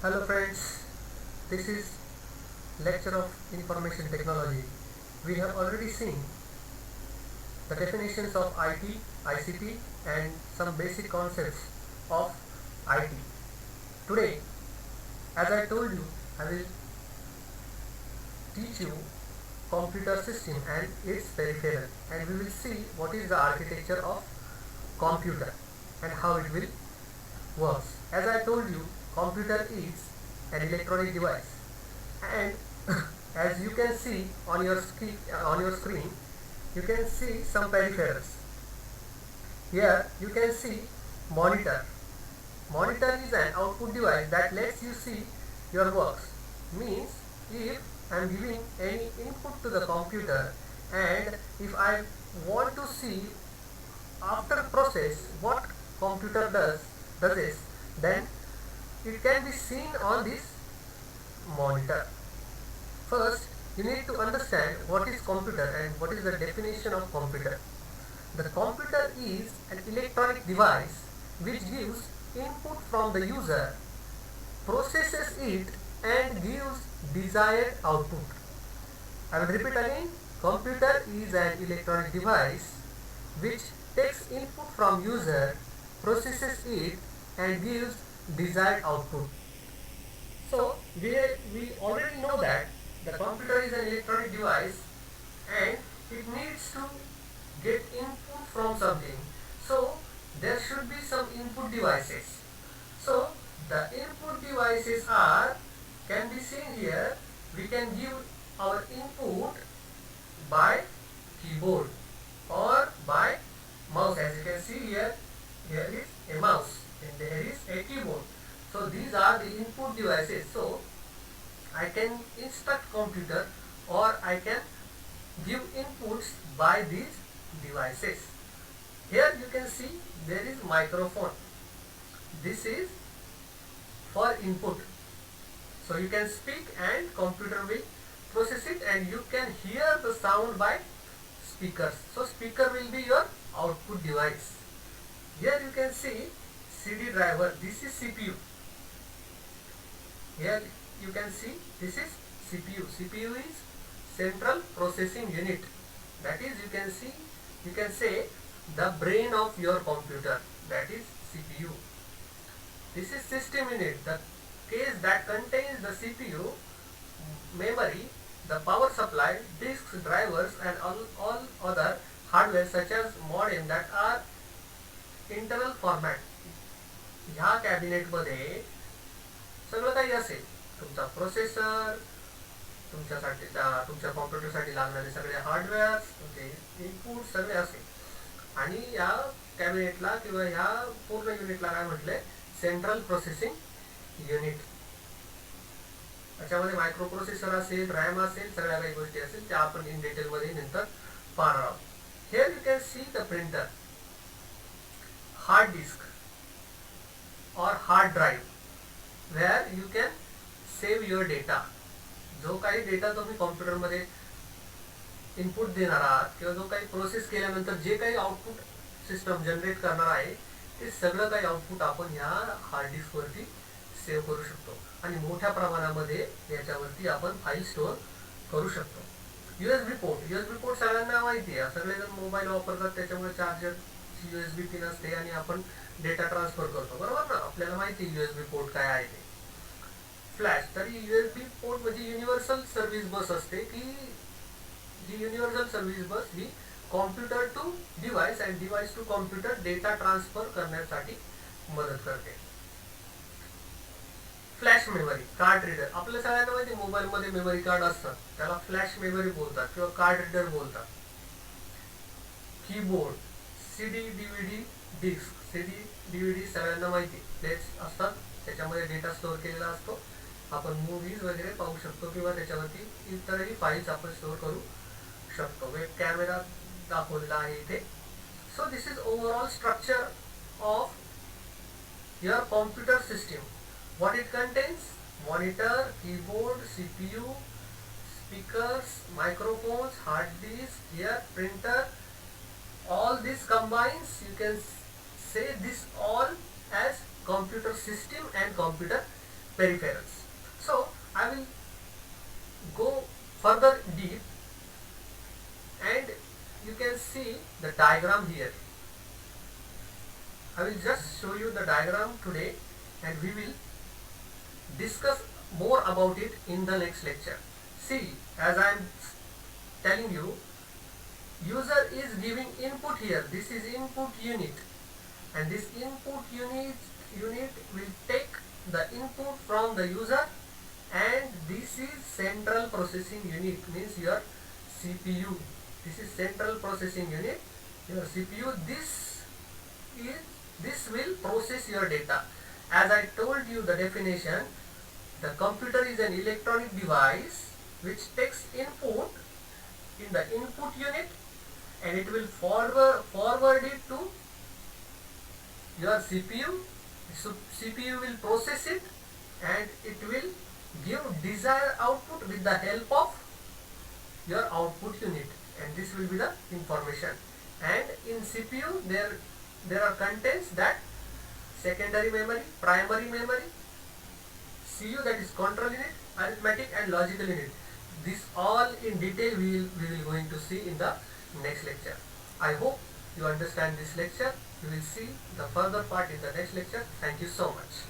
Hello friends, this is lecture of information technology. We have already seen the definitions of IT, ICT and some basic concepts of IT. Today, as I told you, I will teach you computer system and its peripheral, and we will see what is the architecture of computer and how it will work. As I told you, computer is an electronic device, and as you can see on your screen, you can see some peripherals. Here you can see monitor. Monitor is an output device that lets you see your works. Means if I am giving any input to the computer, and if I want to see after process what computer does is, then it can be seen on this monitor. First, you need to understand what is computer and what is the definition of computer. The computer is an electronic device which gives input from the user, processes it and gives desired output. I will repeat again. Computer is an electronic device which takes input from user, processes it and gives desired output. So we already know that the computer is an electronic device and it needs to get input from something. So there should be some input devices. So the input devices can be seen here. We can give our input by keyboard or by mouse. As you can see here is a mouse and there is a keyboard. So these are the input devices. So I can instruct computer or I can give inputs by these devices. Here you can see there is microphone. This is for input. So you can speak and computer will process it and you can hear the sound by speakers. So speaker will be your output device. Here you can see CD driver. This is CPU. Here you can see this is CPU. CPU is central processing unit. That is, you can say the brain of your computer. That is CPU. This is system unit, the case that contains the CPU, memory, the power supply, disks, drivers and all other hardware such as modem that are internal format. ह्या cabinet मध्ये सगळं काही असेल. तुमचा processor, तुमच्या कॉम्प्युटरसाठी लागणारे सगळे hardware, तुमचे इनपुट सगळे असेल. आणि या कॅबिनेटला किंवा ह्या पूर्ण युनिटला काय म्हटलंय? Central processing unit. त्याच्यामध्ये मायक्रो प्रोसेसर असेल, रॅम असेल, सगळ्या काही गोष्टी असेल त्या आपण इन डिटेल मध्ये नंतर पाहणार आहोत. Here you can see the printer, hard disk or hard drive where you can save your data. जो काही डेटा तुम्ही कॉम्प्युटर मध्ये इनपुट देणार आहात किंवा जो काही प्रोसेस केल्यानंतर जे काही आउटपुट सिस्टम जनरेट करणार आहे ते सगळं काही आउटपुट आपण ह्या हार्ड डिस्क वरती सेव्ह करू शकतो आणि मोठ्या प्रमाणामध्ये याच्यावरती आपण फाईल स्टोअर करू शकतो. USB पोर्ट सगळ्यांना माहिती आहे. सगळेजण मोबाईल वापरतात, त्याच्यामुळे चार्जर USB पिन असते आणि आपण डेटा ट्रान्सफर करतो, बरोबर ना? आपल्याला माहिती आहे USB पोर्ट काय आहे ते. फ्लॅश, तरी USB पोर्ट म्हणजे युनिव्हर्सल सर्व्हिस बस असते की जी युनिव्हर्सल सर्व्हिस बस ही computer to device and device to computer data transfer करण्यासाठी मदत करते. Flash memory, card reader. आपल्या सगळ्यांना माहिती मोबाईल मध्ये मेमरी कार्ड असतात, त्याला फ्लॅश मेमरी बोलतात किंवा कार्ड रीडर बोलतात. Keyboard, CD DVD disk. CD DVD सगळ्यांना माहिती प्लेट्स असतात, त्याच्यामध्ये डेटा स्टोअर केलेला असतो. आपण मूवीज वगैरे पाहू शकतो किंवा त्याच्यावरती इतरही फाईल्स आपण स्टोअर करू शकतो. वेब कॅमेरा दाखवलेला आहे इथे. So this is overall structure of your computer system. What it contains? Monitor, keyboard, CPU, speakers, microphones, hard disk, here printer. All this combines, you can say this all as computer system and computer peripherals. So I will go further deep, and you can see the diagram here. I will just show you the diagram today, and we will discuss more about it in the next lecture. See, as I am telling you, user is giving input here. This is input unit, and this input unit will take the input from the user, and this is central processing unit, means your CPU. This is central processing unit, your CPU. This will process your data. As I told you the definition, the computer is an electronic device which takes input in the input unit, and it will forward it to your CPU. So CPU will process it, and it will give desired output with the help of your output unit, and this will be the information. And in CPU there are contents, that secondary memory, primary memory, CU, that is control unit, arithmetic and logical unit. This all in detail we will going to see in the next lecture. I hope you understand this lecture. You will see the further part in the next lecture. Thank you so much.